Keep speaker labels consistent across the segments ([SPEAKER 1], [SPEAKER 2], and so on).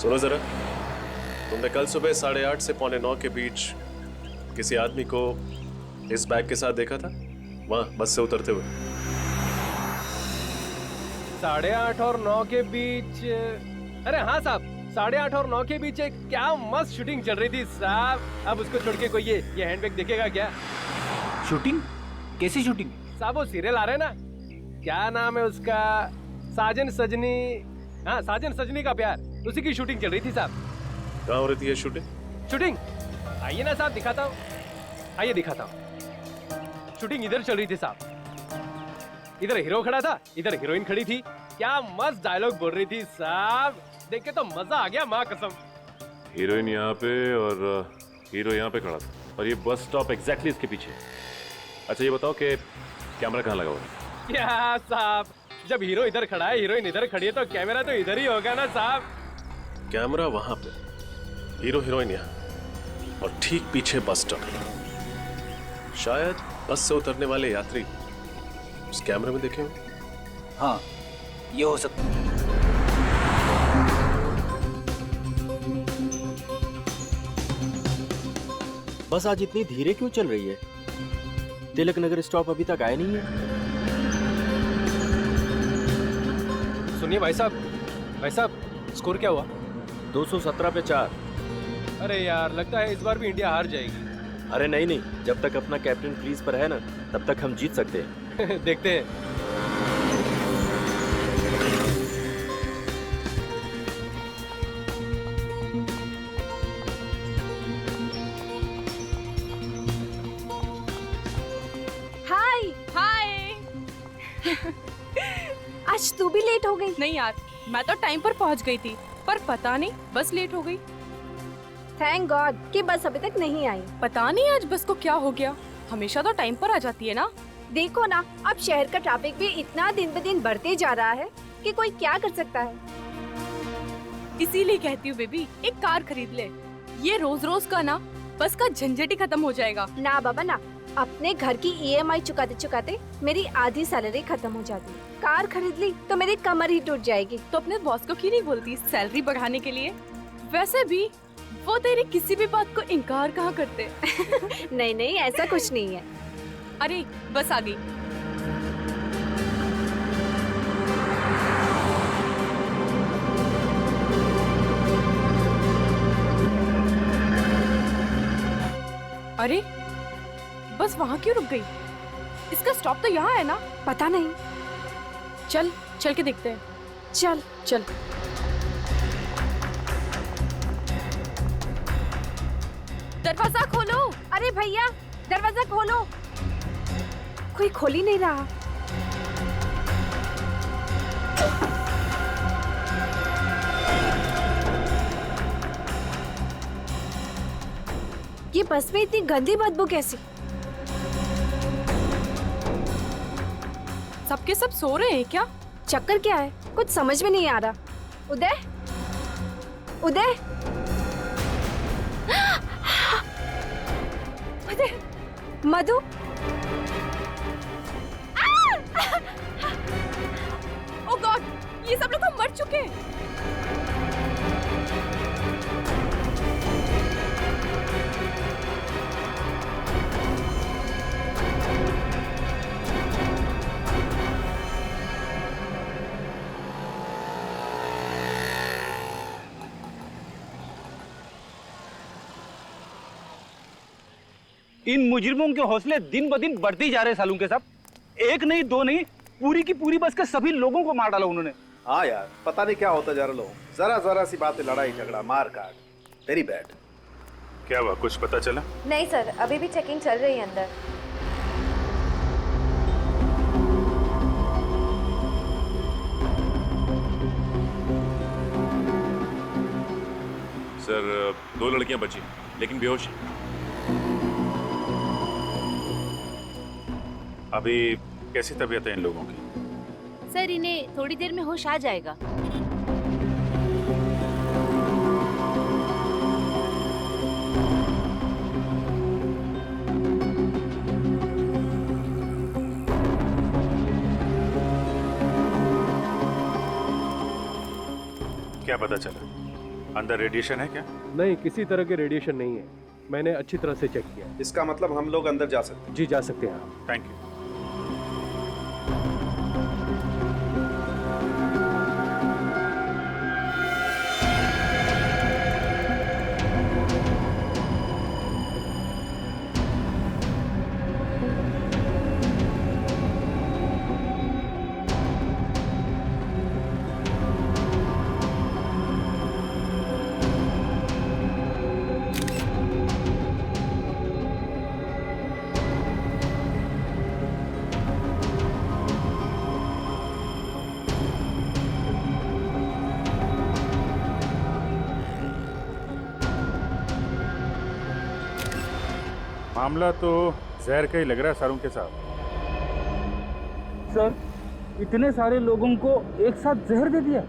[SPEAKER 1] सुनो जरा, तुमने कल सुबह 8:30 से 8:45 के बीच किसी आदमी को इस बैग के साथ देखा था वहां बस से उतरते हुए?
[SPEAKER 2] 8:30 और 9 के बीच? अरे हाँ साहब, 8:30 और 9 के बीच एक क्या मस्त शूटिंग चल रही थी साहब। अब उसको छोड़ के कोई ये हैंडबैग देखेगा क्या?
[SPEAKER 3] शूटिंग? कैसी शूटिंग?
[SPEAKER 2] साहब वो सीरियल आ रहे हैं ना, क्या नाम है उसका, साजन सजनी। हाँ, साजन सजनी का प्यार, उसी की शूटिंग चल रही थी साहब।
[SPEAKER 1] कहाँ हो रही थी ये शूटिंग?
[SPEAKER 2] शूटिंग आइए ना साहब, दिखाता हूँ, आइए दिखाता हूँ। शूटिंग इधर चल रही थी साहब। इधर हीरो खड़ा था, इधर हीरोइन खड़ी थी। क्या मस्त डायलॉग बोल रही थी साहब, देख के तो मजा आ गया माँ कसम।
[SPEAKER 4] हीरोइन यहाँ पे और हीरो यहाँ पे खड़ा था, और ये बस स्टॉप एग्जैक्टली इसके पीछे। अच्छा ये बताओ कि कैमरा कहाँ लगा हुआ है?
[SPEAKER 2] क्या साहब, जब हीरो इधर खड़ा है, हीरोइन इधर खड़ी है, तो कैमरा तो इधर ही होगा ना साहब।
[SPEAKER 1] कैमरा वहां पे, हीरो हीरोइन यहाँ, और ठीक पीछे बस स्टॉप। शायद बस से उतरने वाले यात्री उस कैमरे में देखे हों।
[SPEAKER 3] हाँ, ये हो सकता है।
[SPEAKER 5] बस आज इतनी धीरे क्यों चल रही है? तिलक नगर स्टॉप अभी तक आया नहीं है।
[SPEAKER 2] सुनिए भाई साहब, स्कोर क्या हुआ?
[SPEAKER 5] 217 पे 4।
[SPEAKER 2] अरे यार, लगता है इस बार भी इंडिया हार जाएगी।
[SPEAKER 5] अरे नहीं, जब तक अपना कैप्टन क्रीज पर है ना, तब तक हम जीत सकते हैं।
[SPEAKER 2] देखते हैं।
[SPEAKER 6] हाय।
[SPEAKER 7] आज तू भी लेट हो गई।
[SPEAKER 6] नहीं यार, मैं तो टाइम पर पहुंच गई थी, पर पता नहीं बस लेट हो गई।
[SPEAKER 7] थैंक गॉड कि बस अभी तक नहीं आई।
[SPEAKER 6] पता नहीं आज बस को क्या हो गया, हमेशा तो टाइम पर आ जाती है ना।
[SPEAKER 7] देखो ना, अब शहर का ट्रैफिक भी इतना दिन ब दिन बढ़ते जा रहा है कि कोई क्या कर सकता है।
[SPEAKER 6] इसीलिए कहती हूँ बेबी, एक कार खरीद ले। ये रोज रोज का ना बस का झंझट ही खत्म हो जाएगा।
[SPEAKER 7] ना बाबा ना, अपने घर की EMI चुकाते चुकाते मेरी आधी सैलरी खत्म हो जाती। कार खरीद ली तो मेरी कमर ही टूट जाएगी।
[SPEAKER 6] तो अपने बॉस को क्यों नहीं बोलती सैलरी बढ़ाने के लिए? वैसे भी वो तेरी किसी भी बात को इनकार कहाँ करते।
[SPEAKER 7] नहीं, ऐसा कुछ नहीं है।
[SPEAKER 6] अरे बस आ गई। अरे बस वहाँ क्यों रुक गई? इसका स्टॉप तो यहाँ है ना?
[SPEAKER 7] पता नहीं,
[SPEAKER 6] चल के देखते हैं।
[SPEAKER 7] चल।
[SPEAKER 6] दरवाजा खोलो।
[SPEAKER 7] अरे भैया, दरवाजा खोलो। कोई खोल ही नहीं रहा। ये बस में इतनी गंदी बदबू कैसी?
[SPEAKER 6] सबके सब सो रहे हैं क्या?
[SPEAKER 7] चक्कर क्या है, कुछ समझ में नहीं आ रहा। उदय, उदय, उदय, मधु।
[SPEAKER 6] ओह गॉड, ये सब लोग तो मर चुके हैं।
[SPEAKER 3] इन मुजरिमों के हौसले दिन ब दिन बढ़ते ही जा रहे हैं सालू के साहब। एक नहीं, दो नहीं, पूरी की पूरी बस के सभी लोगों को मार डाला उन्होंने।
[SPEAKER 8] हाँ यार, पता नहीं क्या होता जा रहा लोग, जरा सी बात है, लड़ाई झगड़ा मार काट, वेरी बैड।
[SPEAKER 4] क्या हुआ, कुछ पता चला?
[SPEAKER 9] नहीं सर, अभी भी चेकिंग चल रही है अंदर।
[SPEAKER 4] सर 2 लड़कियां बची लेकिन बेहोश हैं। अभी कैसी तबीयत है इन लोगों की?
[SPEAKER 9] सर इन्हें थोड़ी देर में होश आ जाएगा।
[SPEAKER 4] क्या पता चला?
[SPEAKER 10] अंदर रेडिएशन है क्या?
[SPEAKER 2] नहीं, किसी तरह के रेडिएशन नहीं है। मैंने अच्छी तरह से चेक किया।
[SPEAKER 8] इसका मतलब हम लोग अंदर जा सकते
[SPEAKER 2] जी, जा सकते हैं आप।
[SPEAKER 10] Thank you. मामला तो जहर का ही लग रहा है सारुण के साथ।
[SPEAKER 3] सर, इतने सारे लोगों को एक साथ जहर दे दिया।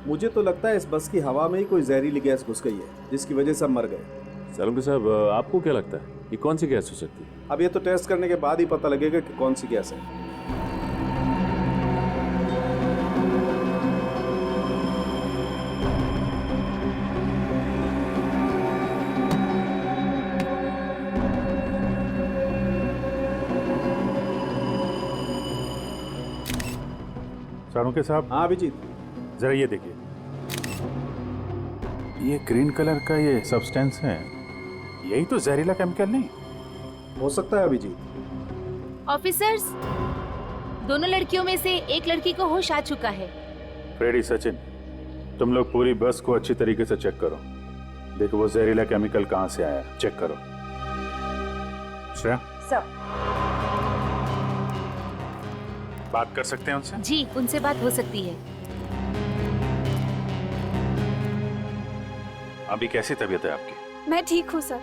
[SPEAKER 8] मुझे तो लगता है इस बस की हवा में ही कोई जहरीली गैस घुस गई है, जिसकी वजह से सब मर गए।
[SPEAKER 4] सालुंके साहब, आपको क्या लगता है ये कौन सी गैस हो सकती है?
[SPEAKER 8] अब ये तो टेस्ट करने के बाद ही पता लगेगा कि कौन सी गैस है।
[SPEAKER 10] सारुण साहब।
[SPEAKER 8] हाँ अभिजीत,
[SPEAKER 10] जरा ये देखिए, ये ग्रीन कलर का ये सब्सटेंस है, यही तो जहरीला केमिकल नहीं
[SPEAKER 8] हो सकता है अभिजीत।
[SPEAKER 9] ऑफिसर्स, दोनों लड़कियों में से एक लड़की को होश आ चुका है।
[SPEAKER 10] फ्रेडी, सचिन, तुम लोग पूरी बस को अच्छी तरीके से चेक करो। देखो वो जहरीला केमिकल कहाँ से आया, चेक करो। श्रेया,
[SPEAKER 9] सर।
[SPEAKER 10] बात कर सकते हैं उनसे?
[SPEAKER 9] जी, उनसे बात हो सकती है।
[SPEAKER 10] अभी कैसी तबीयत है आपकी?
[SPEAKER 7] मैं ठीक हूँ सर,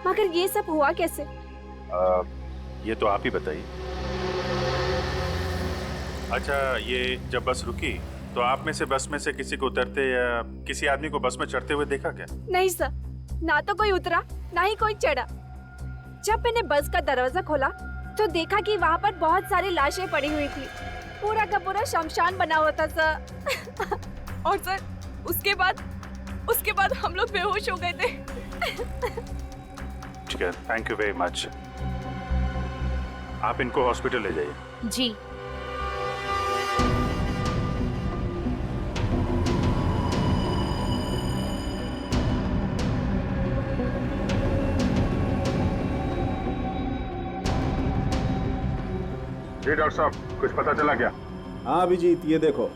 [SPEAKER 7] मगर ये सब हुआ कैसे?
[SPEAKER 10] ये तो आप ही बताइए। अच्छा, ये जब बस रुकी तो आप में से बस में से किसी को उतरते या किसी आदमी को बस में चढ़ते हुए देखा क्या?
[SPEAKER 7] नहीं सर, ना तो कोई उतरा ना ही कोई चढ़ा। जब मैंने बस का दरवाजा खोला तो देखा कि वहाँ पर बहुत सारी लाशें पड़ी हुई थी। पूरा का पूरा शमशान बना हुआ था सर।
[SPEAKER 6] और सर उसके बाद हम लोग बेहोश हो गए थे।
[SPEAKER 10] ठीक है, थैंक यू वेरी मच। आप इनको हॉस्पिटल ले जाइए।
[SPEAKER 9] जी।
[SPEAKER 10] जी डॉक्टर साहब, कुछ पता चला क्या?
[SPEAKER 8] हाँ अभिजीत, ये देखो,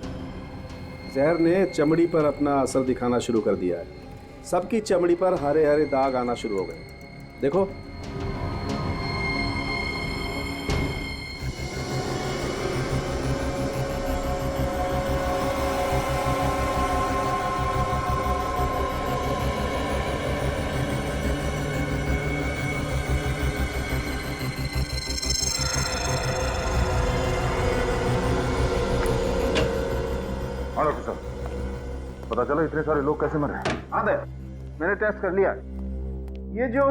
[SPEAKER 8] जहर ने चमड़ी पर अपना असर दिखाना शुरू कर दिया है। सबकी चमड़ी पर हरे हरे दाग आना शुरू हो गए। देखो,
[SPEAKER 10] पता चला इतने सारे लोग कैसे मरे?
[SPEAKER 11] हाँ दे, मैंने टेस्ट कर लिया। ये जो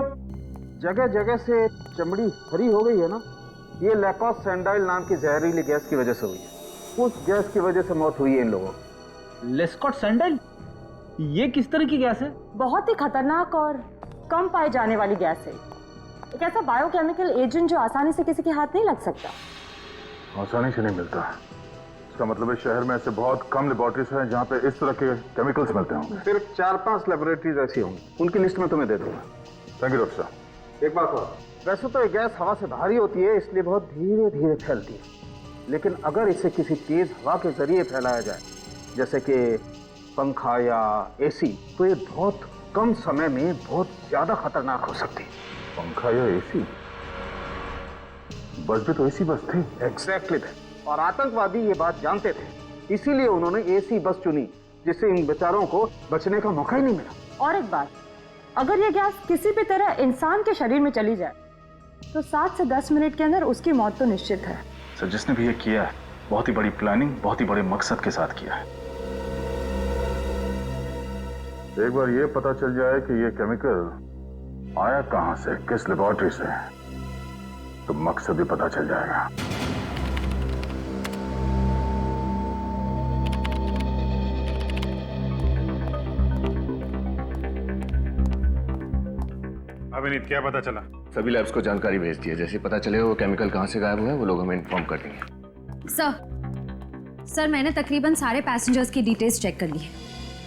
[SPEAKER 11] जगह जगह से चमड़ी हरी हो गई है ना, ये लैकोस सैंडाइल नाम की जहरीली गैस की वजह से हुई है। उस गैस की वजह से मौत हुई है इन लोगों की।
[SPEAKER 3] लेस्कॉट सैंडाइल? ये किस तरह की गैस है?
[SPEAKER 12] बहुत ही खतरनाक और कम पाए जाने वाली गैस है। एक ऐसा बायोकेमिकल एजेंट जो आसानी से किसी के हाथ नहीं लग सकता।
[SPEAKER 10] आसानी से नहीं मिलता। इसका मतलब है शहर में ऐसे बहुत कम लेबोरेटरीज हैं जहाँ पे इस तरह के केमिकल्स मिलते होंगे।
[SPEAKER 11] सिर्फ 4-5 लेबोरेटरीज ऐसी होंगी, उनकी लिस्ट में तुम्हें दे दूंगा।
[SPEAKER 10] थैंक यू डॉक्टर साहब।
[SPEAKER 11] एक बात और, वैसे तो ये गैस हवा से भारी होती है, इसलिए बहुत धीरे धीरे फैलती है। लेकिन अगर इसे किसी तेज हवा के जरिए फैलाया जाए, जैसे कि पंखा या एसी, तो ये बहुत कम समय में बहुत ज्यादा खतरनाक हो सकती है।
[SPEAKER 10] पंखा या एसी? बस भी तो एसी बस थी।
[SPEAKER 11] एग्जैक्टली थे, और आतंकवादी ये बात जानते थे, इसीलिए उन्होंने एसी बस चुनी, जिससे इन बेचारों को बचने का मौका ही नहीं मिला।
[SPEAKER 12] और एक बात, अगर ये गैस किसी भी तरह इंसान के शरीर में चली जाए तो 7 से 10 मिनट के अंदर उसकी मौत तो निश्चित है।
[SPEAKER 10] सर, जिसने भी ये किया है बहुत ही बड़ी प्लानिंग, बहुत ही बड़े मकसद के साथ किया है। एक बार ये पता चल जाए कि ये केमिकल आया कहां से, किस लेबोरेटरी से, तो मकसद भी पता चल जाएगा। विनीत, क्या पता चला?
[SPEAKER 13] सभी लैब्स को जानकारी भेज दी है। जैसे पता चलेगा वो केमिकल कहाँ से गायब हुआ है, वो लोग हमें इन्फॉर्म कर देंगे।
[SPEAKER 9] सर मैंने तकरीबन सारे पैसेंजर्स की डिटेल्स चेक कर ली है।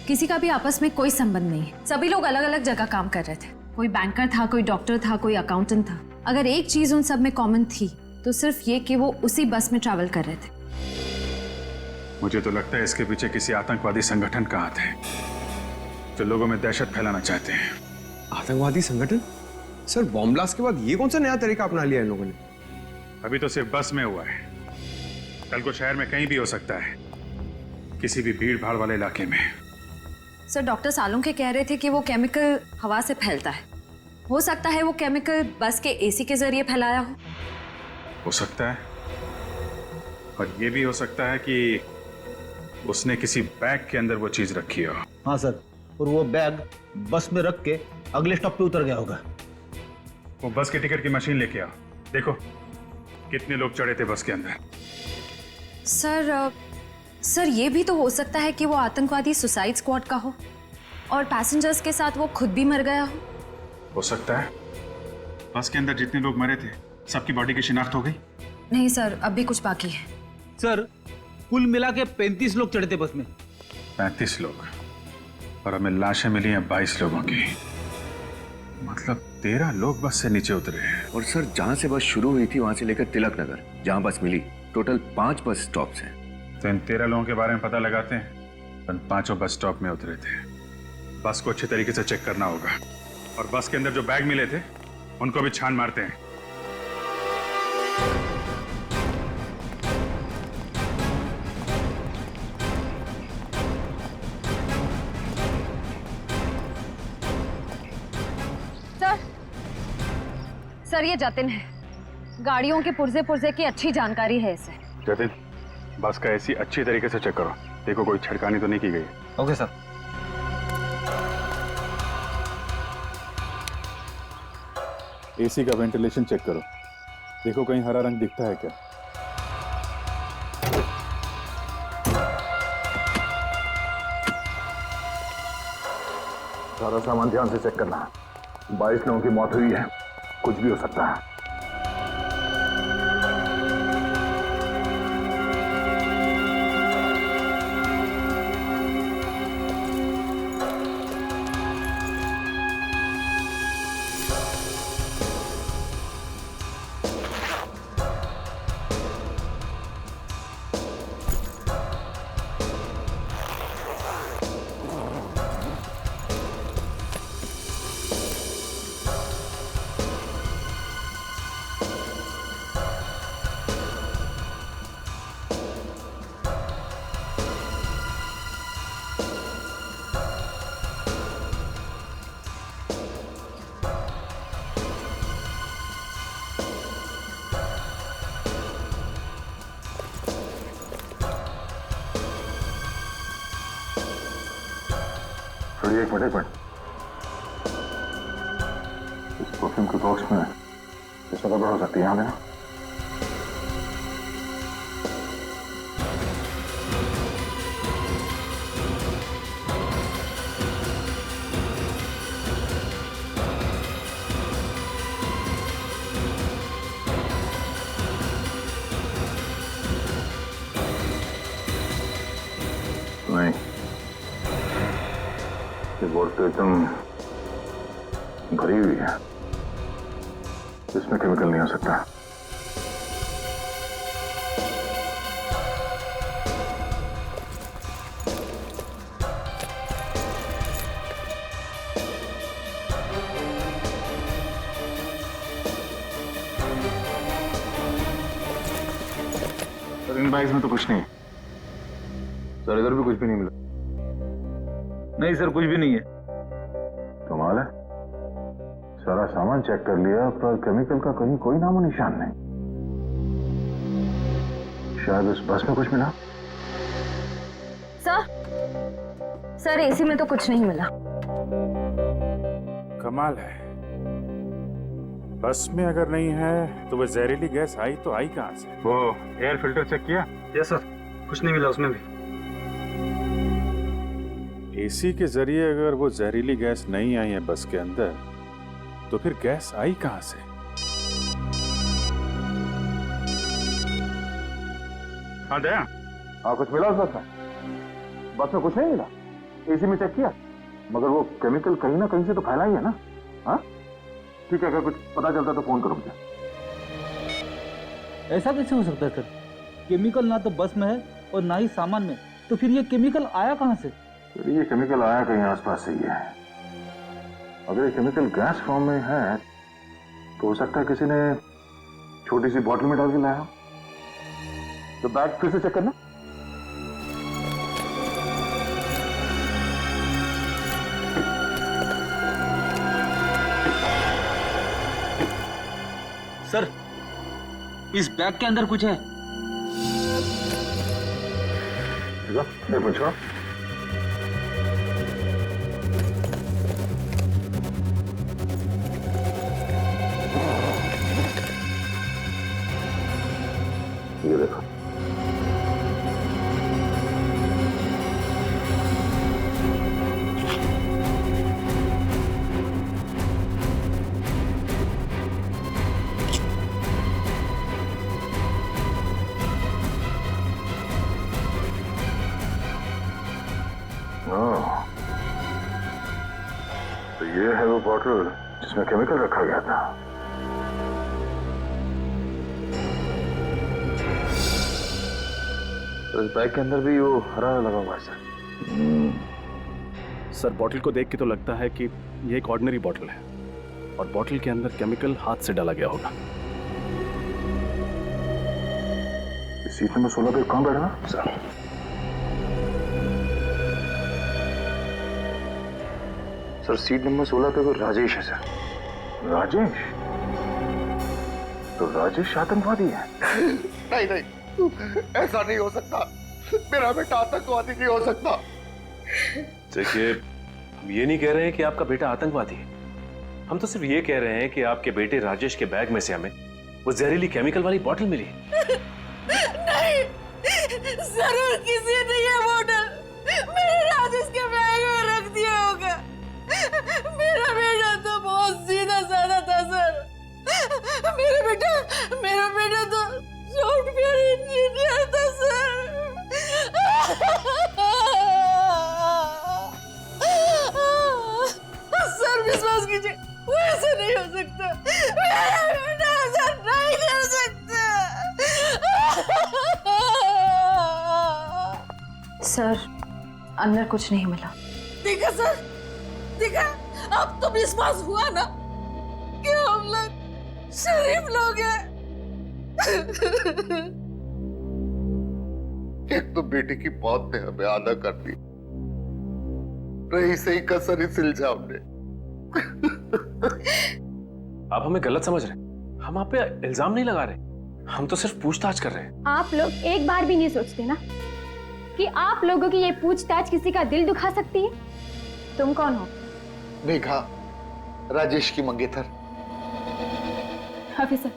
[SPEAKER 9] किसी का भी आपस में कोई संबंध नहीं है। सभी लोग अलग अलग जगह काम कर रहे थे। कोई बैंकर था, कोई डॉक्टर था, कोई अकाउंटेंट था। अगर एक चीज उन सब में कॉमन थी तो सिर्फ ये कि वो उसी बस में ट्रैवल कर रहे थे।
[SPEAKER 10] मुझे तो लगता है इसके पीछे किसी आतंकवादी संगठन का हाथ है जो लोगों में दहशत फैलाना चाहते हैं।
[SPEAKER 14] आतंकवादी संगठन? सर, बॉम्ब ब्लास्ट के बाद ये कौन सा नया तरीका अपना लिया इन लोगों ने?
[SPEAKER 10] अभी तो सिर्फ बस में हुआ है, कल को शहर में कहीं भी हो सकता है, किसी भी भीड़ भाड़ वाले इलाके में।
[SPEAKER 9] सर, डॉक्टर सालुंके कह रहे थे कि वो केमिकल हवा से फैलता है। हो सकता है वो केमिकल बस के एसी के जरिए फैलाया
[SPEAKER 10] हो सकता है, और ये भी हो सकता है कि उसने किसी बैग के अंदर वो चीज रखी हो।
[SPEAKER 11] हाँ सर, और वो बैग बस में रख के अगले स्टॉप पे उतर गया होगा।
[SPEAKER 10] वो बस के टिकट की मशीन लेके आओ, देखो कितने लोग चढ़े थे बस के अंदर।
[SPEAKER 9] सर ये भी तो हो सकता है कि वो आतंकवादी सुसाइड स्क्वाड का हो और पैसेंजर्स के साथ वो खुद भी मर गया
[SPEAKER 10] हो सकता है। बस के अंदर जितने लोग मरे थे सबकी बॉडी की शिनाख्त हो गई?
[SPEAKER 9] नहीं सर, अब भी कुछ बाकी है।
[SPEAKER 3] सर, कुल मिला के 35 लोग चढ़े थे बस में।
[SPEAKER 10] 35 लोग, और हमें लाशें मिली हैं 22 लोगों की। मतलब 13 लोग बस से नीचे उतरे हैं।
[SPEAKER 13] और सर, जहाँ से बस शुरू हुई थी वहां से लेकर तिलक नगर जहाँ बस मिली, टोटल 5 बस स्टॉप्स हैं।
[SPEAKER 10] तो इन 13 लोगों के बारे में पता लगाते हैं। उन 5 बस स्टॉप में उतरे थे। बस को अच्छे तरीके से चेक करना होगा, और बस के अंदर जो बैग मिले थे उनको भी छान मारते हैं।
[SPEAKER 9] सर ये जतिन है। गाड़ियों के पुर्जे पुर्जे की अच्छी जानकारी है इसे।
[SPEAKER 10] जतिन, बस का एसी अच्छी तरीके से चेक करो, देखो कोई छड़कानी तो नहीं की गई।
[SPEAKER 3] Okay sir.
[SPEAKER 10] एसी का वेंटिलेशन चेक करो, देखो कहीं हरा रंग दिखता है क्या।
[SPEAKER 11] सारा सामान ध्यान से चेक करना है। 22 लोगों की मौत हुई है, कुछ भी हो सकता है। एक मिनट, इस परफ्यूम के बॉक्स में इसमें गड़बड़ हो सकती है। यहाँ देना। नहीं, ये बोर्ड तो एकदम भरी हुई है, इसमें केमिकल नहीं हो सकता। सर, इन बैग्स में तो कुछ नहीं है। सर, इधर भी कुछ भी नहीं मिला।
[SPEAKER 3] नहीं सर, कुछ भी नहीं है।
[SPEAKER 11] कमाल है, सारा सामान चेक कर लिया पर केमिकल का कहीं कोई नामो निशान नहीं। शायद उस बस में कुछ मिला।
[SPEAKER 9] सर एसी में तो कुछ नहीं मिला।
[SPEAKER 10] कमाल है, बस में अगर नहीं है तो वो जहरीली गैस आई तो आई कहां से? वो एयर फिल्टर चेक किया?
[SPEAKER 3] यस सर, कुछ नहीं मिला उसमें भी।
[SPEAKER 10] एसी के जरिए अगर वो जहरीली गैस नहीं आई है बस के अंदर, तो फिर गैस आई कहां से? हाँ दया।
[SPEAKER 11] हाँ, कुछ मिला उस बस में? बस में कुछ नहीं मिला। एसी में चेक किया, मगर वो केमिकल कहीं ना कहीं से तो फैला ही है ना। हाँ ठीक है, अगर कुछ पता चलता तो फोन करो मुझे।
[SPEAKER 3] ऐसा कैसे हो सकता है सर? केमिकल ना तो बस में है और ना ही सामान में, तो फिर ये केमिकल आया कहाँ से?
[SPEAKER 11] ये केमिकल आया कहीं आसपास से ही है। अगर ये केमिकल गैस फॉर्म में है तो हो सकता है किसी ने छोटी सी बॉटल में डाल के लाया। तो बैग फिर से चेक करना।
[SPEAKER 3] सर, इस बैग के अंदर कुछ है।
[SPEAKER 11] पूछो। ये देखो। तो ये है वो बॉटल जिसमें केमिकल रखा गया था। तो इस बैग के अंदर भी वो हरा लगा हुआ है सर।
[SPEAKER 1] सर, बॉटल को देख के तो लगता है कि ये एक ऑर्डिनरी बॉटल है और बॉटल के अंदर केमिकल हाथ से डाला गया होगा।
[SPEAKER 11] सीट नंबर 16 पे कौन बैठा ना सर? सर सीट नंबर 16 पे कोई राजेश है सर। राजेश? तो राजेश आतंकवादी है?
[SPEAKER 15] नहीं नहीं, ऐसा नहीं हो सकता। मेरा बेटा आतंकवादी नहीं हो सकता।
[SPEAKER 4] देखिए, हम ये नहीं कह रहे हैं कि आपका बेटा आतंकवादी है। हम तो सिर्फ ये कह रहे हैं कि आपके बेटे राजेश के बैग में से हमें वो जहरीली केमिकल वाली बोतल मिली।
[SPEAKER 16] नहीं, जरूर किसी ने ये बोतल मेरे राजेश के बैग में रख दिया होगा। मेरा बेटा तो बहुत सीधा साधा था सर। मेरा बेटा तो सॉफ्टवेयर इंजीनियर था सर। सर विश्वास कीजिए, वो ऐसा नहीं हो सकता। मेरा बेटा ऐसा नहीं कर सकता।
[SPEAKER 9] सर, अंदर कुछ नहीं मिला।
[SPEAKER 16] देखा सर, देखा, अब तो विश्वास हुआ ना कि हम लोग शरीफ लोग हैं।
[SPEAKER 15] एक तो बेटे की मौत ने हमें आधा कर दी, रही सही कसर इस इल्जाम ने।
[SPEAKER 4] आप हमें गलत समझ रहे हैं। हम आप पे इल्जाम नहीं लगा रहे, हम तो सिर्फ पूछताछ कर रहे हैं।
[SPEAKER 17] आप लोग एक बार भी नहीं सोचते ना कि आप लोगों की ये पूछताछ किसी का दिल दुखा सकती है? तुम कौन हो?
[SPEAKER 15] मेघा, राजेश की मंगेतर।
[SPEAKER 17] ऑफिसर,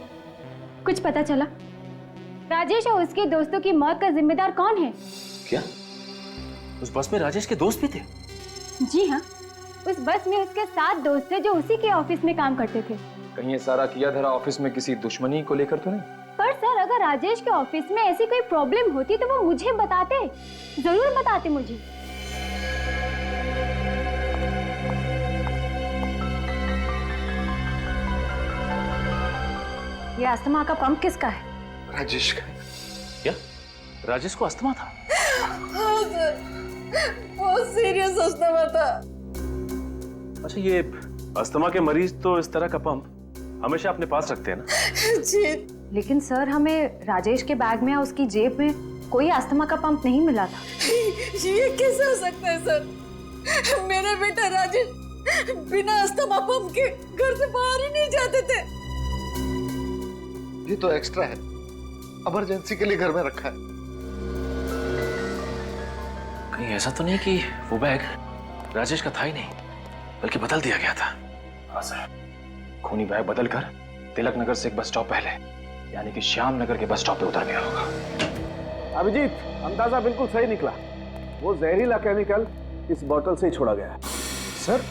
[SPEAKER 17] कुछ पता चला? राजेश और उसके दोस्तों की मौत का जिम्मेदार कौन है?
[SPEAKER 4] क्या उस बस में राजेश के दोस्त भी थे?
[SPEAKER 17] जी हाँ, उस बस में उसके 7 दोस्त थे जो उसी के ऑफिस में काम करते थे।
[SPEAKER 5] कहीं ये सारा किया धरा ऑफिस में किसी दुश्मनी को लेकर तो नहीं?
[SPEAKER 17] पर सर, अगर राजेश के ऑफिस में ऐसी कोई प्रॉब्लम होती तो वो मुझे बताते, जरूर बताते मुझे।
[SPEAKER 9] ये अस्थमा का पंप किसका है?
[SPEAKER 15] राजेश का।
[SPEAKER 4] क्या राजेश को अस्थमा था?
[SPEAKER 16] हाँ सर, बहुत सीरियस अस्थमा था।
[SPEAKER 4] अच्छा, ये अस्थमा के मरीज तो इस तरह का पंप हमेशा अपने पास रखते हैं ना?
[SPEAKER 16] जी।
[SPEAKER 9] लेकिन सर, हमें राजेश के बैग में या उसकी जेब में कोई अस्थमा का पंप नहीं मिला था।
[SPEAKER 16] ये कैसे हो सकता है सर? मेरा बेटा राजेश बिना अस्थमा पंप के घर से बाहर ही नहीं जाते थे।
[SPEAKER 15] ये तो एक्स्ट्रा है, इमरजेंसी के लिए घर में रखा है।
[SPEAKER 4] कहीं ऐसा तो नहीं कि वो बैग राजेश का था ही नहीं, बल्कि बदल दिया गया था?
[SPEAKER 5] हाँ सर, खूनी बैग बदलकर तिलक नगर से एक बस स्टॉप पहले, यानी कि श्याम नगर के बस स्टॉप पे उतर गया होगा।
[SPEAKER 8] अभिजीत, अंदाजा बिल्कुल सही निकला। वो जहरीला केमिकल इस बोतल से ही छोड़ा गया है।
[SPEAKER 14] सर,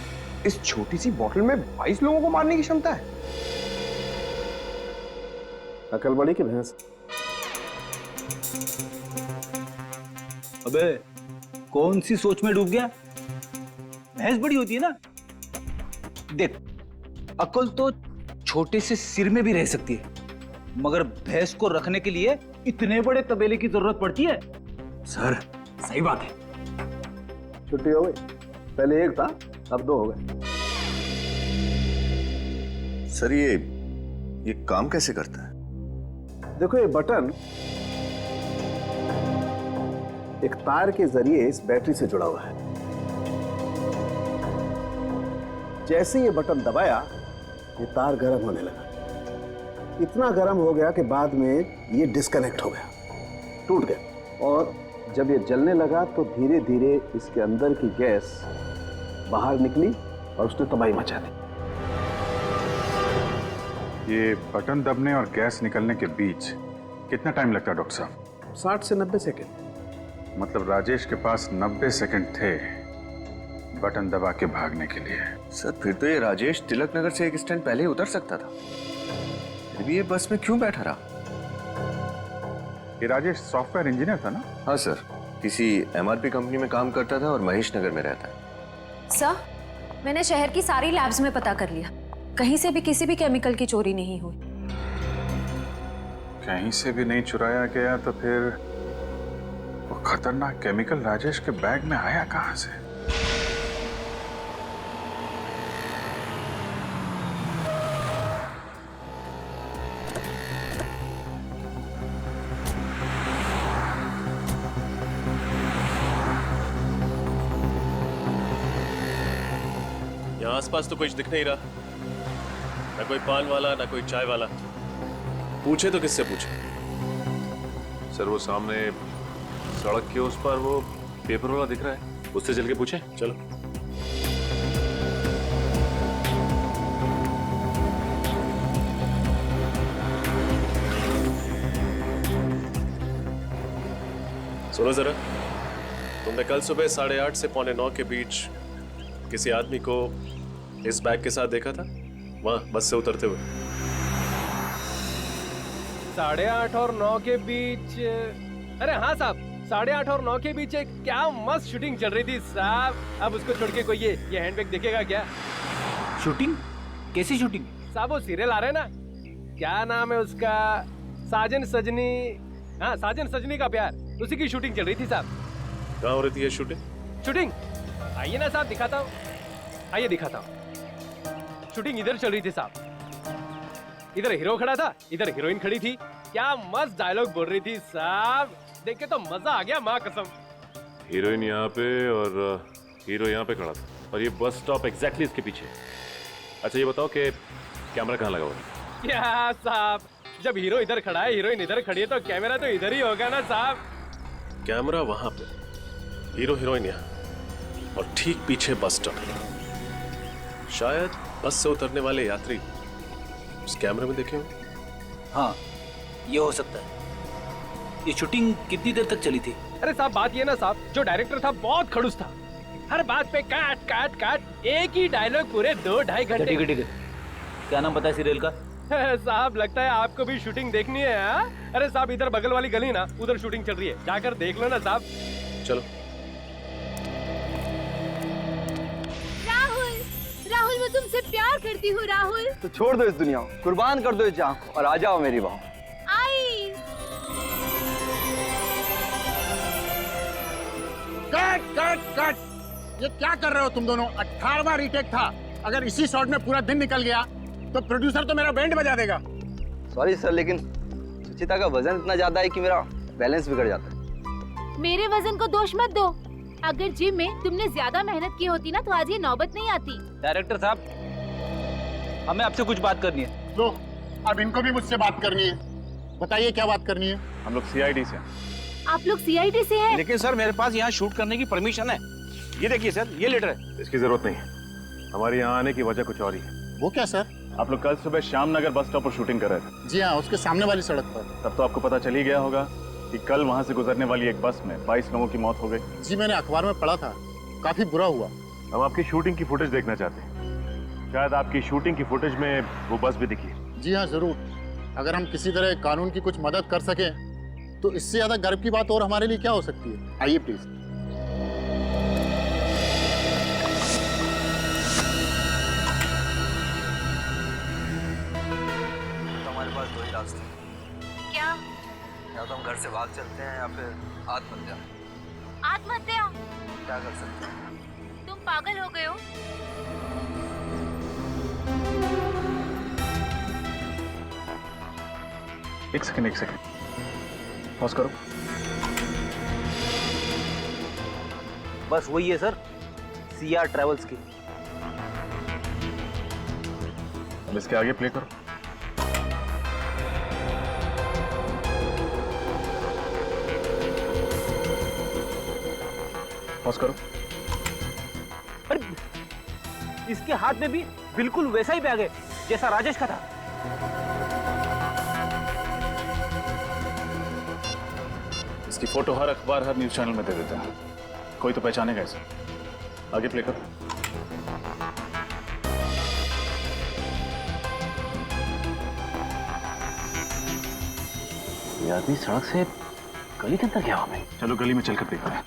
[SPEAKER 14] इस छोटी सी बोतल में 22 लोगों को मारने की क्षमता है।
[SPEAKER 8] अकल बड़ी की भैंस।
[SPEAKER 3] अबे कौन सी सोच में डूब गया? भैंस बड़ी होती है ना। देख, अकल तो छोटे से सिर में भी रह सकती है, मगर भैंस को रखने के लिए इतने बड़े तबेले की जरूरत पड़ती है। सर सही बात है।
[SPEAKER 8] छुट्टी हो गई, पहले एक था अब 2 हो गए।
[SPEAKER 13] सर ये काम कैसे करता है?
[SPEAKER 8] देखो, ये बटन एक तार के जरिए इस बैटरी से जुड़ा हुआ है। जैसे ये बटन दबाया, ये तार गर्म होने लगा। इतना गर्म हो गया कि बाद में ये डिस्कनेक्ट हो गया, टूट गया। और जब ये जलने लगा तो धीरे धीरे इसके अंदर की गैस बाहर निकली और उसने तबाही मचा दी।
[SPEAKER 10] ये बटन दबने और गैस निकलने के बीच कितना टाइम लगता है डॉक्टर साहब?
[SPEAKER 8] 60 से 90 सेकेंड।
[SPEAKER 10] मतलब राजेश के पास 90 सेकंड थे बटन दबा के भागने के लिए।
[SPEAKER 13] सर फिर तो ये राजेश तिलक नगर से एक स्टैंड पहले ही उतर सकता था, फिर भी ये बस में क्यों बैठा रहा?
[SPEAKER 10] ये राजेश सॉफ्टवेयर इंजीनियर था ना?
[SPEAKER 13] हाँ सर, किसी MRP कंपनी में काम करता था और महेश नगर में रहता है।
[SPEAKER 9] सर, मैंने शहर की सारी लैब्स में पता कर लिया, कहीं से भी किसी भी केमिकल की चोरी नहीं हुई।
[SPEAKER 10] कहीं से भी नहीं चुराया गया, तो फिर वो खतरनाक केमिकल राजेश के बैग में आया कहां से?
[SPEAKER 1] यहाँ आसपास तो कुछ दिख नहीं रहा, ना कोई पान वाला ना कोई चाय वाला। पूछे तो किससे पूछे?
[SPEAKER 4] सर वो सामने सड़क के उस पर वो पेपर वाला दिख रहा है, उससे चल के पूछे।
[SPEAKER 1] चलो। सुनो जरा, तुमने कल सुबह 8:30 से 8:45 के बीच किसी आदमी को इस बैग के साथ देखा था, वहां बस से उतरते हुए?
[SPEAKER 2] 8:30 और 9 के बीच? अरे हाँ साहब, 8:30 और 9 के बीच एक क्या मस्त शूटिंग चल रही थी साहब। अब उसको छोड़ के कोई ये हैंडबैग देखेगा क्या?
[SPEAKER 3] शूटिंग? कैसी शूटिंग?
[SPEAKER 2] साहब वो सीरियल आ रहा है ना, क्या नाम है उसका, साजन सजनी। हाँ, साजन सजनी का प्यार, उसी की शूटिंग चल रही थी साहब।
[SPEAKER 1] कहाँ हो रही थी ये शूटिंग?
[SPEAKER 2] शूटिंग आइए ना साहब, दिखाता हूँ, आइए दिखाता हूँ। शूटिंग इधर चल रही थी साहब। इधर हीरो खड़ा था, इधर हीरोइन खड़ी थी। क्या मस्त डायलॉग बोल रही थी साहब, देख के तो मजा आ गया, माँ कसम।
[SPEAKER 4] हीरोइन यहाँ पे और हीरो यहाँ पे खड़ा था, और ये बस स्टॉप एग्जैक्टली इसके पीछे। अच्छा ये बताओ कि कैमरा कहाँ लगा हुआ है?
[SPEAKER 2] क्या साहब, जब हीरो इधर खड़ा है, हीरोइन इधर खड़ी है, तो कैमरा तो इधर ही होगा ना साहब।
[SPEAKER 1] कैमरा वहां पे, हीरो हीरोइन यहाँ, और ठीक पीछे बस स्टॉप। शायद बस से उतरने वाले यात्री उस कैमरे में देखे हों।
[SPEAKER 3] हाँ, ये हो सकता है। ये शूटिंग कितनी देर तक चली थी?
[SPEAKER 2] अरे साहब बात ये ना साहब, जो डायरेक्टर था बहुत खड़ूस था, हर बात पे काट काट काट, एक ही डायलॉग पूरे 2-2.5 घंटे।
[SPEAKER 3] ठीक है, क्या नाम पता है सीरियल का?
[SPEAKER 2] साहब लगता है आपको भी शूटिंग देखनी है। हाँ? अरे साहब इधर बगल वाली गली ना, उधर शूटिंग चल रही है, जाकर देख लो ना साहब।
[SPEAKER 1] चलो।
[SPEAKER 6] राहुल, राहुल मैं तुमसे प्यार करती हूँ राहुल।
[SPEAKER 18] तो छोड़ दो इस दुनिया को, कुर्बान कर दो इस जान को और आ जाओ मेरी बाहों।
[SPEAKER 6] आई।
[SPEAKER 19] कट कट कट, ये क्या कर रहे हो तुम दोनों? 18वां रीटेक था, अगर इसी शॉट में पूरा दिन निकल गया तो प्रोड्यूसर तो मेरा बैंड बजा देगा।
[SPEAKER 18] सॉरी सर, लेकिन सुचिता का वजन इतना ज्यादा है कि मेरा बैलेंस बिगड़ जाता है।
[SPEAKER 6] मेरे वजन को दोष मत दो, अगर जिम में तुमने ज्यादा मेहनत की होती ना तो आज ये नौबत नहीं आती।
[SPEAKER 3] डायरेक्टर साहब, हमें आपसे कुछ बात करनी है।
[SPEAKER 19] लो, अब इनको भी मुझसे बात करनी है। बताइए क्या बात करनी है?
[SPEAKER 10] हम लोग CID से।
[SPEAKER 6] आप लोग CID से हैं?
[SPEAKER 3] लेकिन सर मेरे पास यहाँ शूट करने की परमिशन है। ये देखिए सर, ये लेटर है।
[SPEAKER 4] इसकी जरूरत नहीं है, हमारे यहाँ आने की वजह कुछ और ही है।
[SPEAKER 19] वो क्या सर?
[SPEAKER 10] आप लोग कल सुबह श्याम नगर बस स्टॉप पर शूटिंग कर रहे थे।
[SPEAKER 19] जी हाँ, उसके सामने वाली सड़क पर।
[SPEAKER 10] तब तो आपको पता चल ही गया होगा कि कल वहाँ से गुजरने वाली एक बस में 22 लोगों की मौत हो गई।
[SPEAKER 19] जी मैंने अखबार में पढ़ा था, काफी बुरा हुआ।
[SPEAKER 10] हम आपकी शूटिंग की फुटेज देखना चाहते हैं।
[SPEAKER 4] शायद आपकी शूटिंग की फुटेज में वो बस भी दिखी।
[SPEAKER 19] जी हाँ जरूर। अगर हम किसी तरह कानून की कुछ मदद कर सकें तो इससे ज्यादा गर्व की बात और हमारे लिए क्या हो सकती है। आइए प्लीज।
[SPEAKER 18] हमारे पास दो ही रास्ते हैं।
[SPEAKER 6] क्या?
[SPEAKER 18] या तो हम घर से भाग चलते हैं या फिर आत्महत्या।
[SPEAKER 6] आत्महत्या?
[SPEAKER 18] क्या कर सकते हैं?
[SPEAKER 6] तुम पागल हो गए हो?
[SPEAKER 5] एक सेकंड पॉज करो।
[SPEAKER 3] बस वही है सर, CR ट्रेवल्स की।
[SPEAKER 5] अब इसके आगे प्ले करो। पॉज करो।
[SPEAKER 3] अरे इसके हाथ में भी बिल्कुल वैसा ही बैग है जैसा राजेश का था।
[SPEAKER 5] इसकी फोटो हर अखबार, हर न्यूज चैनल में दे देता है, कोई तो पहचानेगा इसे। आगे प्ले करो।
[SPEAKER 4] ये आदमी सड़क से गली के अंदर गया हमें।
[SPEAKER 5] चलो गली में चलकर देखते हैं।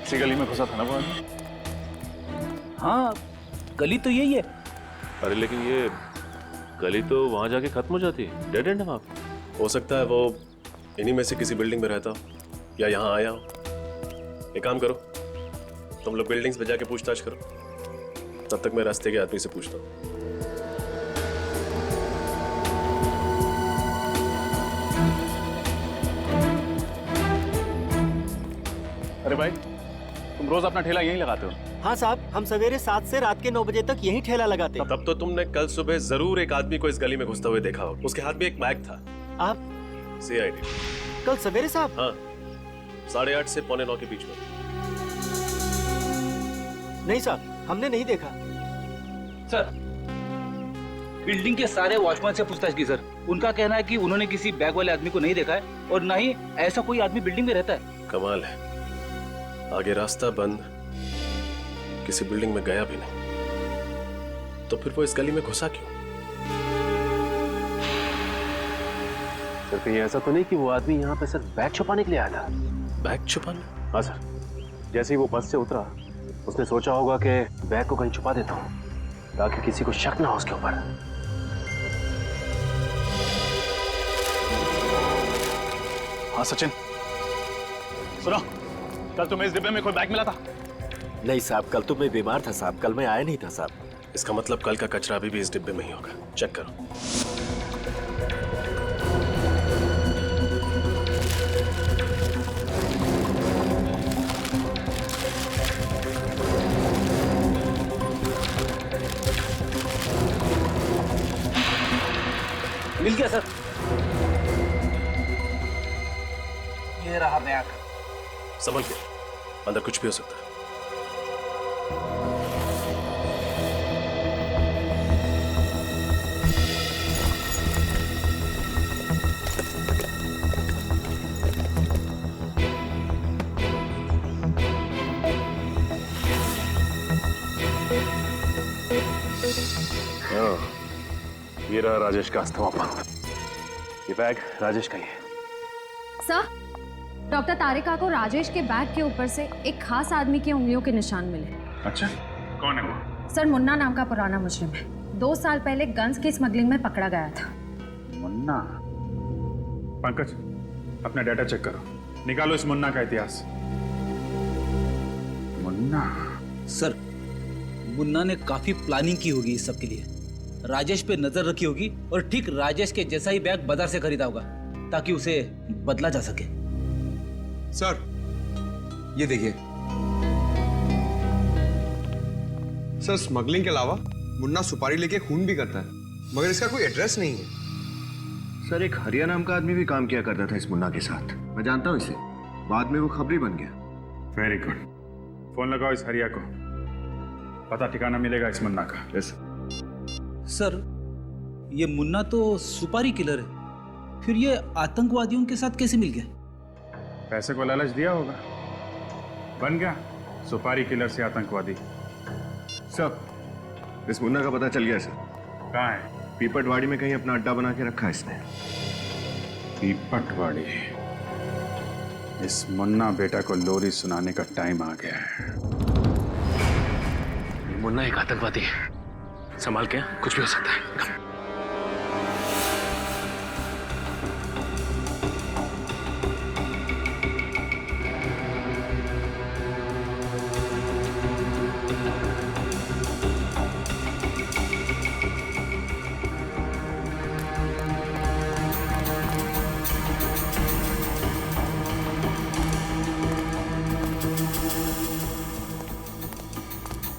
[SPEAKER 5] इसी गली में घुसा था ना वो आदमी?
[SPEAKER 3] हाँ, गली तो यही है।
[SPEAKER 1] अरे लेकिन ये गली तो वहां जाके खत्म हो जाती है, डेड एंड है वहां पे। हो सकता है वो इन्हीं में से किसी बिल्डिंग में रहता हो या यहाँ आया हो। एक काम करो, तुम लोग बिल्डिंग्स पे जाके पूछताछ करो, तब तक मैं रास्ते के आदमी से पूछता हूँ।
[SPEAKER 5] अरे भाई, तुम रोज अपना ठेला यहीं लगाते हो?
[SPEAKER 20] हाँ साहब, हम सवेरे 7 से रात के 9 बजे तक यहीं ठेला लगाते हैं।
[SPEAKER 1] तब तो तुमने कल सुबह जरूर एक आदमी को इस गली में घुसते हुए देखा हो। उसके हाथ में एक बैग था।
[SPEAKER 20] आप?
[SPEAKER 1] CID।
[SPEAKER 20] कल सवेरे साहब?
[SPEAKER 1] हाँ, 8:30 से 8:45 के बीच में।
[SPEAKER 20] नहीं साहब, हमने नहीं देखा।
[SPEAKER 3] सर, बिल्डिंग के सारे वॉचमैन से पूछताछ की सर। उनका कहना है कि उन्होंने किसी बैग वाले आदमी को नहीं देखा है और ना ही ऐसा कोई आदमी बिल्डिंग में रहता है।
[SPEAKER 1] कमाल है, आगे रास्ता बंद, किसी बिल्डिंग में गया भी नहीं, तो फिर वो इस गली में घुसा क्यों?
[SPEAKER 4] सर कहीं ऐसा तो नहीं कि वो आदमी यहाँ पे सिर्फ बैग छुपाने के लिए आया था?
[SPEAKER 1] बैग छुपाने?
[SPEAKER 4] हाँ सर, जैसे ही वो बस से उतरा उसने सोचा होगा कि बैग को कहीं छुपा देता हूँ ताकि किसी को शक ना हो उसके ऊपर।
[SPEAKER 5] हाँ सचिन, सुनो, कल तुम्हें इस डिब्बे में कोई बैग मिला था?
[SPEAKER 20] नहीं साहब, कल तो मैं बीमार था साहब, कल मैं आया नहीं था साहब।
[SPEAKER 1] इसका मतलब कल का कचरा अभी भी इस डिब्बे में ही होगा। चेक करो।
[SPEAKER 3] मिल गया सर। ये रहा बैग।
[SPEAKER 1] संभल के, अंदर कुछ भी हो सकता है।
[SPEAKER 4] ये रहा राजेश का अस्थमा पंप। ये बैग राजेश का ही है।
[SPEAKER 9] सर, डॉक्टर तारिका को राजेश के बैग के ऊपर से एक खास आदमी की उंगलियों के निशान मिले।
[SPEAKER 10] अच्छा, कौन है वो?
[SPEAKER 9] सर, मुन्ना नाम का पुराना मुजरिम है। 2 साल पहले गन्स की स्मगलिंग में पकड़ा गया था।
[SPEAKER 10] मुन्ना? पंकज, अपना डाटा चेक करो, निकालो इस मुन्ना का इतिहास। मुन्ना?
[SPEAKER 3] सर, मुन्ना ने काफी प्लानिंग की होगी इस सब के लिए। राजेश पे नजर रखी होगी और ठीक राजेश के जैसा ही बैग बाजार से खरीदा होगा ताकि उसे बदला जा सके।
[SPEAKER 14] सर, ये देखिए। सर, स्मगलिंग के अलावा मुन्ना सुपारी लेके खून भी करता है, मगर इसका कोई एड्रेस नहीं है।
[SPEAKER 13] सर, एक हरिया नाम का आदमी भी काम किया करता था इस मुन्ना के साथ। मैं जानता हूँ इसे, बाद में वो खबरी बन गया।
[SPEAKER 10] वेरी गुड, फोन लगाओ इस हरिया को, पता ठिकाना मिलेगा इस मुन्ना का।
[SPEAKER 13] यस
[SPEAKER 3] सर, ये मुन्ना तो सुपारी किलर है, फिर ये आतंकवादियों के साथ कैसे मिल गया?
[SPEAKER 10] पैसे को लालच दिया होगा, बन गया। सुपारी किलर से आतंकवादी।
[SPEAKER 13] सर, इस मुन्ना का पता चल गया सर।
[SPEAKER 10] कहाँ है?
[SPEAKER 13] पीपटवाड़ी में कहीं अपना अड्डा बना के रखा है इसने।
[SPEAKER 10] पीपटवाड़ी। इस मुन्ना बेटा को लोरी सुनाने का टाइम आ गया है।
[SPEAKER 4] मुन्ना एक आतंकवादी है, संभाल के, कुछ भी हो सकता है।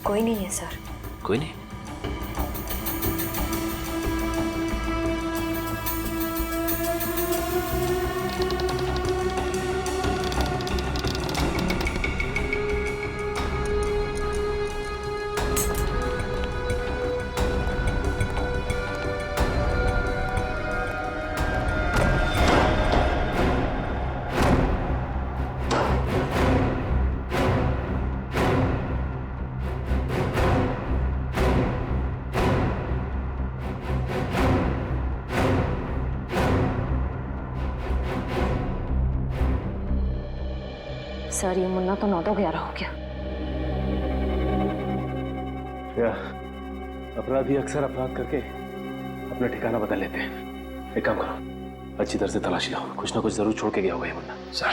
[SPEAKER 17] कोई नहीं है सर।
[SPEAKER 4] कोई नहीं?
[SPEAKER 12] सर ये मुन्ना तो 9-11 हो गया।
[SPEAKER 4] या अपराधी अक्सर अपराध करके अपना ठिकाना बदल लेते हैं। एक काम करो, अच्छी तरह से तलाशी लो, कुछ ना कुछ जरूर छोड़ के गया होगा ये मुन्ना। सर।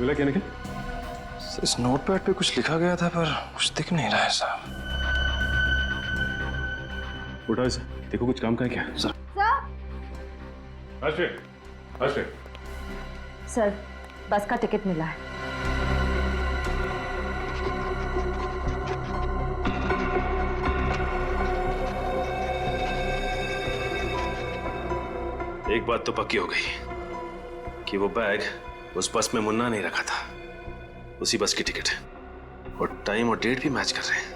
[SPEAKER 4] मिला क्या निखिल?
[SPEAKER 5] इस नोटपैड पे कुछ लिखा गया था पर कुछ दिख नहीं रहा है साहब।
[SPEAKER 4] उठाओ इसे, देखो कुछ काम का है क्या? सर।
[SPEAKER 12] सर बस का टिकट मिला है।
[SPEAKER 4] एक बात तो पक्की हो गई कि वो बैग उस बस में मुन्ना नहीं रखा था, उसी बस की टिकट है और टाइम और डेट भी मैच कर रहे हैं।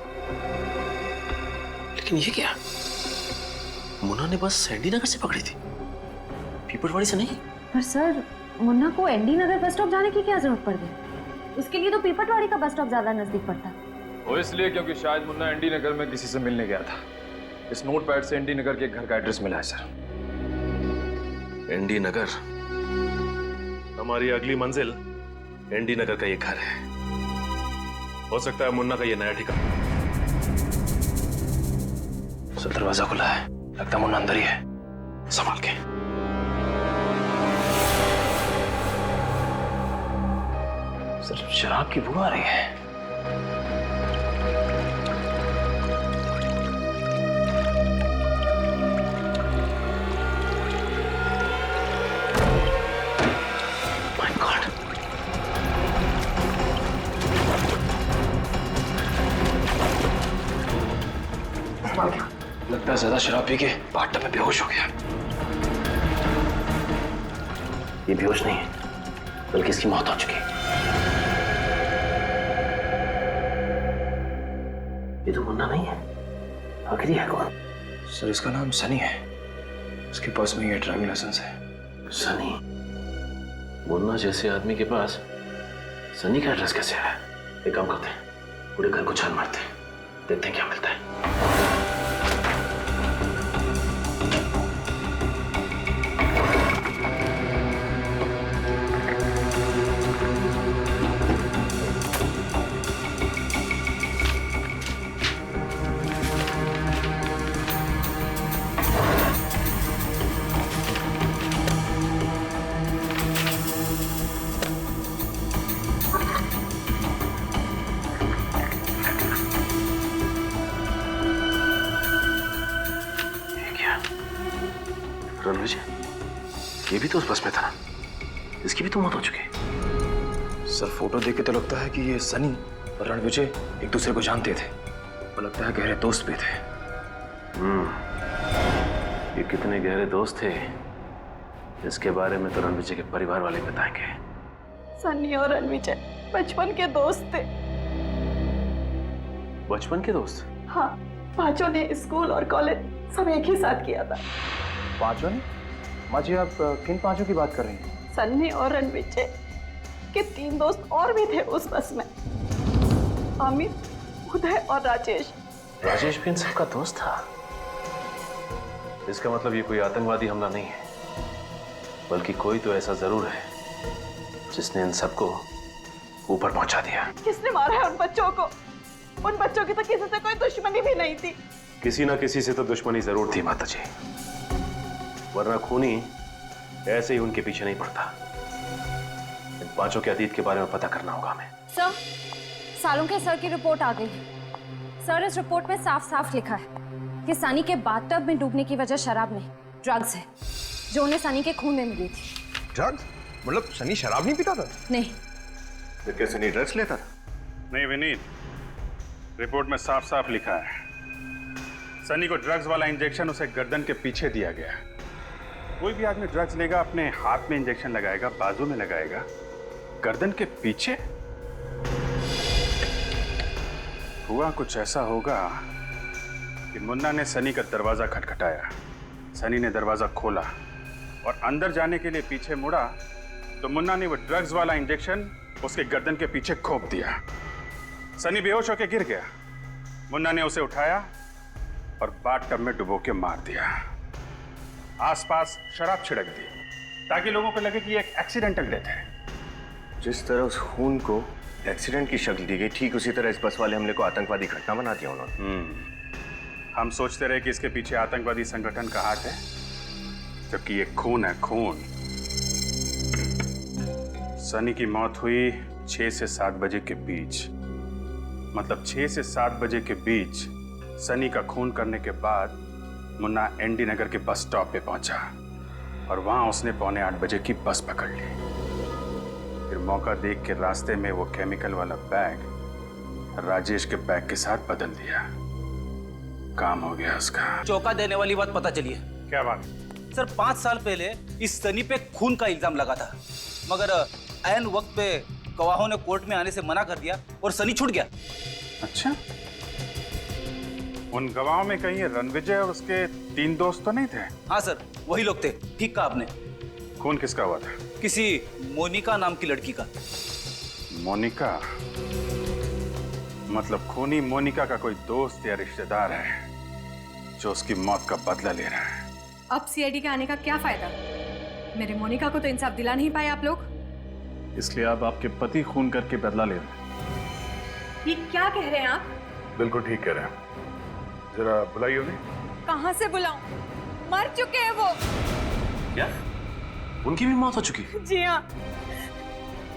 [SPEAKER 4] लेकिन ये क्या, मुन्ना ने बस एनडी नगर से पकड़ी थी, पीपटवाड़ी से नहीं।
[SPEAKER 9] पर सर मुन्ना को एनडी नगर बस स्टॉप जाने की क्या जरूरत पड़ गई? उसके लिए तो पीपटवाड़ी का बस स्टॉप ज्यादा नजदीक पड़ता।
[SPEAKER 5] वो इसलिए क्योंकि शायद मुन्ना एनडी नगर में किसी से मिलने गया था। इस नोटपैड से एनडी नगर के एक घर का एड्रेस मिला है सर।
[SPEAKER 4] एनडी नगर, हमारी अगली मंजिल एनडी नगर का ये घर है। हो सकता है मुन्ना का ये नया ठिकाना।
[SPEAKER 5] सर दरवाजा खुला है, लगता है मुन्ना अंदर ही है, संभाल के। सर शराब की बू आ रही है। लगता है ज्यादा शराब पी के बाथटब में बेहोश हो गया।
[SPEAKER 4] ये बेहोश नहीं है, बल्कि इसकी मौत हो चुकी है। ये तो मुन्ना नहीं है, आखिर है कौन?
[SPEAKER 5] सर इसका नाम सनी है, उसके पास में ये ड्राइविंग लाइसेंस है।
[SPEAKER 4] सनी? मुन्ना जैसे आदमी के पास सनी का एड्रेस कैसे आया? एक काम करते हैं, पूरे घर को छान मारते हैं, देखते हैं क्या मिलता है। रणविजय, ये भी तो उस बस में था, इसकी भी तो मौत हो चुकी है।
[SPEAKER 5] सर फोटो देख के तो लगता है कि ये सनी और रणविजय एक दूसरे को जानते थे और लगता है गहरे दोस्त भी थे।
[SPEAKER 4] ये कितने गहरे दोस्त थे इसके बारे में तो रणविजय के परिवार वाले बताएंगे।
[SPEAKER 16] सनी और रणविजय बचपन के दोस्त थे।
[SPEAKER 4] बचपन के दोस्त?
[SPEAKER 16] हाँ, पांचों ने स्कूल और कॉलेज सब एक ही साथ किया था।
[SPEAKER 5] पांचों ने? माँ जी आप किन पांचों की बात कर रही हैं?
[SPEAKER 16] सन्नी और रणविजय के 3 दोस्त और भी थे उस बस में, अमित, उदय और राजेश।
[SPEAKER 4] राजेश भी इन सबका दोस्त था? इसका मतलब ये कोई आतंकवादी हमला नहीं है, बल्कि कोई तो ऐसा जरूर है जिसने इन सबको ऊपर पहुंचा दिया।
[SPEAKER 16] किसने मारा है उन बच्चों को? उन बच्चों की तो किसी से कोई दुश्मनी भी नहीं थी।
[SPEAKER 4] किसी ना किसी से तो दुश्मनी जरूर थी माता जी, वरना खूनी ऐसे ही उनके पीछे नहीं पड़ता। इन पांचों के अतीत के बारे में पता करना होगा हमें।
[SPEAKER 9] सर, सालुंखे सर की रिपोर्ट आ गई। सर, इस रिपोर्ट में साफ साफ लिखा है कि सनी के बाथटब में डूबने की वजह शराब नहीं, ड्रग्स है, जो उन्हें सनी के खून में मिली थी।
[SPEAKER 14] ड्रग्स? मतलब सनी शराब नहीं पीता था?
[SPEAKER 9] नहीं।
[SPEAKER 13] फिर क्या सनी ड्रग्स लेता था?
[SPEAKER 10] नहीं विनीत, रिपोर्ट में साफ साफ लिखा है सनी को ड्रग्स वाला इंजेक्शन उसे गर्दन के पीछे दिया गया। कोई भी आदमी ड्रग्स लेगा, अपने हाथ में इंजेक्शन लगाएगा, बाजू में लगाएगा, गर्दन के पीछे? हुआ कुछ ऐसा होगा कि मुन्ना ने सनी का दरवाजा खटखटाया, सनी ने दरवाजा खोला और अंदर जाने के लिए पीछे मुड़ा तो मुन्ना ने वो ड्रग्स वाला इंजेक्शन उसके गर्दन के पीछे घोंप दिया। सनी बेहोश होकर गिर गया, मुन्ना ने उसे उठाया और बाथटब में डुबो के मार दिया। आसपास शराब छिड़क दी ताकि लोगों को लगे कि ये एक एक्सीडेंटल डेथ है।
[SPEAKER 13] जिस तरह उस खून को एक्सीडेंट की शक्ल दी गई, ठीक उसी तरह इस बस वाले हमले को आतंकवादी घटना बना दिया उन्होंने।
[SPEAKER 10] हम सोचते रहे कि इसके पीछे आतंकवादी संगठन का हाथ है, जबकि ये खून है, खून। सनी की मौत हुई 6 से 7 बजे के बीच, मतलब 6 से 7 बजे के बीच सनी का खून करने के बाद मुन्ना एनडी नगर के बस स्टॉप पे पहुंचा और वहां उसने 7:45 बजे की बस पकड़ ली। फिर मौका देख के रास्ते में वो केमिकल वाला बैग राजेश के बैग के साथ बदल दिया। काम हो गया उसका।
[SPEAKER 21] चौंका देने वाली बात पता चली है।
[SPEAKER 10] क्या बात?
[SPEAKER 21] सर, 5 साल पहले इस सनी पे खून का इल्जाम लगा था, मगर ऐन वक्त पे गवाहों ने कोर्ट में आने से मना कर दिया और सनी छूट गया।
[SPEAKER 10] अच्छा, उन गवाहों में कहीं रणविजय और उसके 3 दोस्त तो नहीं थे?
[SPEAKER 21] हाँ सर, वही लोग थे। ठीक कहा आपने।
[SPEAKER 10] खून किसका हुआ था?
[SPEAKER 21] किसी मोनिका नाम की लड़की का।
[SPEAKER 10] मोनिका? मतलब खूनी मोनिका का कोई दोस्त या रिश्तेदार है जो उसकी मौत का बदला ले रहा है।
[SPEAKER 6] अब सीआईडी के आने का क्या फायदा? मेरे मोनिका को तो इंसाफ दिला नहीं पाए आप लोग।
[SPEAKER 10] इसलिए अब आपके पति खून करके बदला ले रहे हैं।
[SPEAKER 6] ये क्या कह रहे हैं आप?
[SPEAKER 10] बिल्कुल ठीक कह रहे हैं। जरा बुलाइए उन्हें।
[SPEAKER 6] कहाँ से बुलाऊं? मर चुके हैं वो।
[SPEAKER 4] क्या? उनकी भी मौत हो चुकी?
[SPEAKER 16] जी हाँ,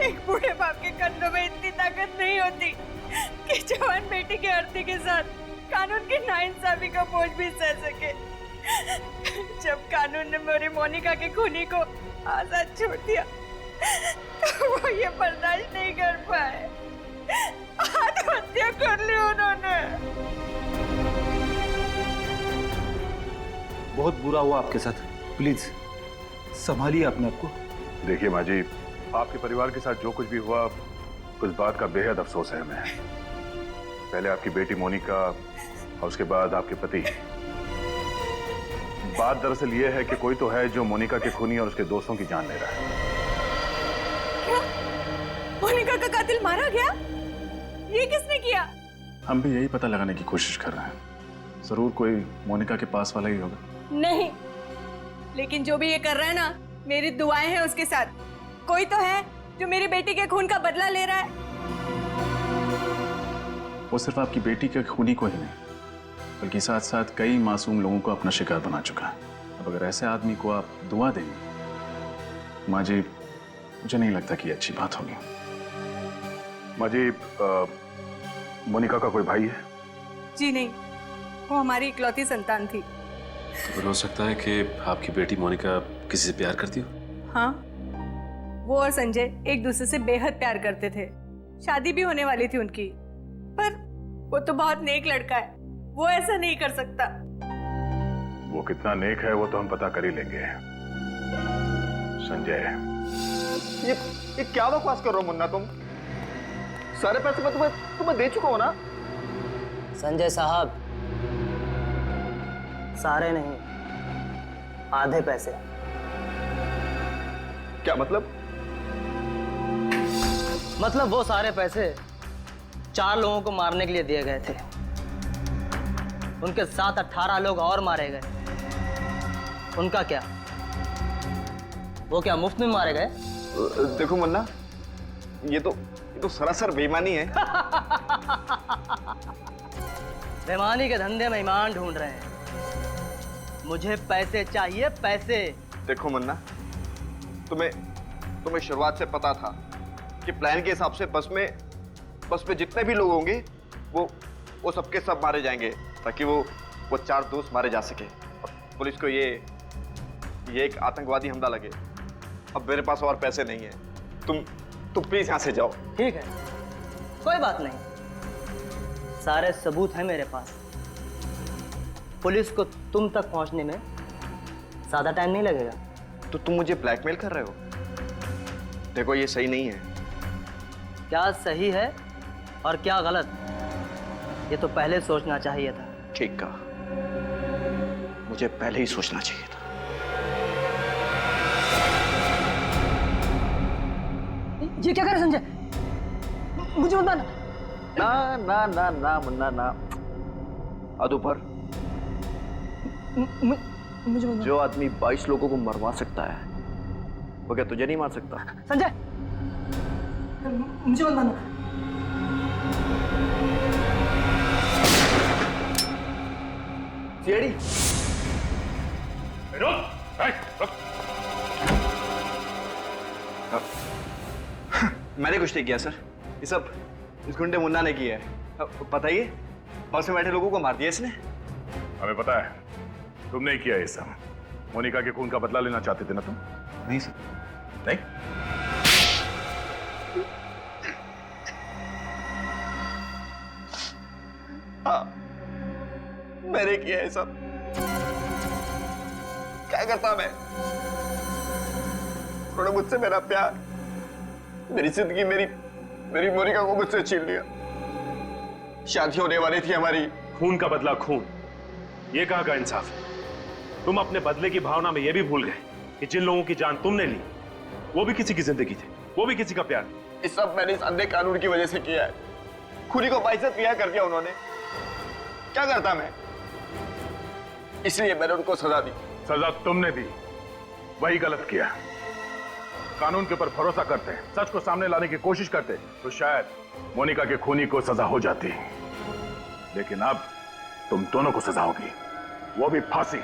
[SPEAKER 16] एक बूढ़े बाप के कंधों में इतनी ताकत नहीं होती कि जवान बेटी के अर्थी के साथ कानून की नाइंसाफी का बोझ भी सह सके। जब कानून ने मेरी मोनिका के खूनी को आजाद छोड़ दिया तो वो ये बर्दाश्त नहीं कर पाए, आत्महत्या कर ली उन्होंने।
[SPEAKER 3] बहुत बुरा हुआ आपके साथ, प्लीज संभालिए अपने आप को।
[SPEAKER 10] देखिए माँ जी, आपके परिवार के साथ जो कुछ भी हुआ उस बात का बेहद अफसोस है हमें। पहले आपकी बेटी मोनिका और उसके बाद आपके पति। बात दरअसल ये है कि कोई तो है जो मोनिका के खूनी और उसके दोस्तों की जान ले रहा है।
[SPEAKER 16] क्या? मोनिका का कातिल मारा गया?
[SPEAKER 6] ये किसने किया?
[SPEAKER 10] हम भी यही पता लगाने की कोशिश कर रहे हैं। जरूर कोई मोनिका के पास वाला ही होगा।
[SPEAKER 6] नहीं, लेकिन जो भी ये कर रहा है ना, मेरी दुआएं हैं उसके साथ। कोई तो है जो मेरी बेटी के खून का बदला ले रहा है।
[SPEAKER 10] वो सिर्फ आपकी बेटी के खूनी को ही नहीं, बल्कि साथ साथ कई मासूम लोगों को अपना शिकार बना चुका है। अब अगर ऐसे आदमी को आप दुआ देंगे, माँ जी, मुझे नहीं लगता कि ये अच्छी बात होगी। माँ जी, मोनिका का कोई भाई है?
[SPEAKER 6] जी नहीं, वो हमारी इकलौती संतान थी।
[SPEAKER 1] तो हो सकता है कि आपकी बेटी मोनिका किसी से प्यार करती हो?
[SPEAKER 6] हाँ, वो और संजय एक दूसरे से बेहद प्यार करते थे। शादी भी होने वाली थी उनकी, पर वो तो बहुत नेक लड़का है, वो ऐसा नहीं कर सकता।
[SPEAKER 10] वो कितना नेक है वो तो हम पता कर ही लेंगे। संजय,
[SPEAKER 13] ये क्या बकवास कर रहे हो मुन्ना तुम? सारे पैसे मैं तुम्हें दे चुका हूं ना।
[SPEAKER 7] संजय साहब, सारे नहीं, आधे पैसे।
[SPEAKER 13] क्या मतलब?
[SPEAKER 7] मतलब वो सारे पैसे 4 लोगों को मारने के लिए दिए गए थे। उनके साथ 18 लोग और मारे गए। उनका क्या? वो क्या मुफ्त में मारे गए?
[SPEAKER 13] देखो मुन्ना, ये तो सरासर बेईमानी है।
[SPEAKER 7] बेईमानी के धंधे में ईमान ढूंढ रहे हैं। मुझे पैसे चाहिए, पैसे।
[SPEAKER 13] देखो मुन्ना, तुम्हें शुरुआत से पता था कि प्लान के हिसाब से बस में जितने भी लोग होंगे वो सबके सब मारे जाएंगे, ताकि वो 4 दोस्त मारे जा सके। पुलिस को ये एक आतंकवादी हमला लगे। अब मेरे पास और पैसे नहीं है। तुम प्लीज यहां से जाओ।
[SPEAKER 7] ठीक है, कोई बात नहीं, सारे सबूत हैं मेरे पास। पुलिस को तुम तक पहुंचने में ज्यादा टाइम नहीं लगेगा।
[SPEAKER 13] तो तुम मुझे ब्लैकमेल कर रहे हो? देखो, ये सही नहीं है।
[SPEAKER 7] क्या सही है और क्या गलत, ये तो पहले सोचना चाहिए था।
[SPEAKER 13] ठीक कहा, मुझे पहले ही सोचना चाहिए था।
[SPEAKER 7] ये क्या कर रहे संजय? मुझे मत मारना।
[SPEAKER 13] ना मुन्ना ना। अदुपर,
[SPEAKER 7] मुझे मत।
[SPEAKER 13] जो आदमी 22 लोगों को मरवा सकता है, वो क्या तुझे नहीं मार सकता?
[SPEAKER 7] संजय, मुझे मत मारना।
[SPEAKER 13] सीआईडी,
[SPEAKER 10] रुक।
[SPEAKER 13] मैंने कुछ नहीं किया सर, ये सब इस गुंडे मुन्ना ने किया है। पता ही है, बस में बैठे लोगों को मार दिया इसने।
[SPEAKER 10] हमें पता है तुमने ही किया ये सब। मोनिका के खून का बदला लेना चाहते थे ना तुम?
[SPEAKER 13] नहीं सर।
[SPEAKER 10] नहीं?
[SPEAKER 13] हाँ, मैंने किया है सब। क्या करता मैं? उन्होंने मुझसे मेरा प्यार, मेरी जिंदगी, मेरी मोनिका को मुझसे छीन लिया। शादी होने वाली थी हमारी।
[SPEAKER 4] खून का बदला खून, ये कहाँ का इंसाफ है? तुम अपने बदले की भावना में यह भी भूल गए कि जिन लोगों की जान तुमने ली, वो भी किसी की जिंदगी थी, वो भी किसी का प्यार।
[SPEAKER 13] ये सब मैंने इस अंधे कानून की वजह से किया है। खूनी को बाइज्जत रिहा कर दिया उन्होंने। क्या करता मैं? इसलिए मैंने उनको सजा दी।
[SPEAKER 10] सजा तुमने दी, वही गलत किया। कानून के ऊपर भरोसा करते, सच को सामने लाने की कोशिश करते, तो शायद मोनिका के खूनी को सजा हो जाती। लेकिन अब तुम दोनों को सजा होगी, वो भी फांसी।